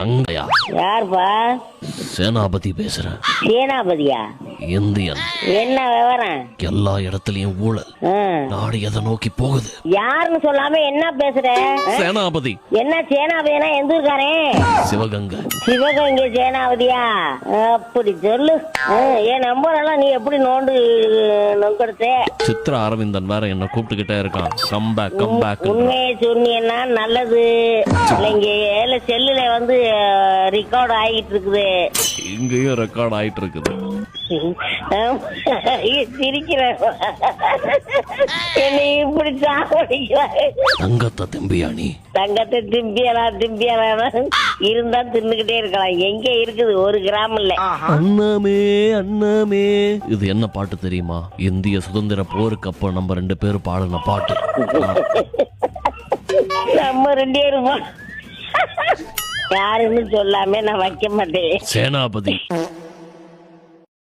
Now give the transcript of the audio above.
அங்கயா? யாருப்பா? சேனாபதி பேசுறேன். சேனாபதியா? இந்தியன். என்ன விவரம்? எல்லா இடத்துலயும் ஊழல். நாடு எதை நோக்கி போகுது? யாருன்னு சொல்லாம என்ன பேசுற? சேனாபதி. என்ன சேனாபதினா எந்த இருக்காரே? சிவகங்கை. சிவகங்கை சேனாபதியா? அப்படி சொல்லு. என் நம்பர் எல்லாம் நீ எப்படி நொங்கடுத்த? சித்ரா அரவிந்தன் வேற என்ன கூப்பிட்டுக்கிட்டே இருக்கான். Come back. உண்மையை சொன்னீங்கன்னா நல்லது. இங்க செல்லுல வந்து ரெக்கார்ட் ஆகிட்டு இருக்குது. இங்கேயும் ரெக்கார்ட் ஆயிட்டு இருக்குது. சிரிக்கிறேன். என்னை இப்படி சாப்பிடுகிறாய். தங்கத்தை திம்பியாணி. தங்கத்தை திம்பியலா இருந்தா தின்னுகிட்டே இருக்கலாம். எங்க இருக்குது? 1 கிராம் இல்ல. அண்ணாமே இது என்ன பாட்டு தெரியுமா? இந்திய சுதந்திர போருக்கு அப்ப நம்ம 2 பேரும் பாடின பாட்டு. நம்ம 2 பேரும் யாருன்னு சொல்லாம நான் வைக்க மாட்டேன். சேனாபதி.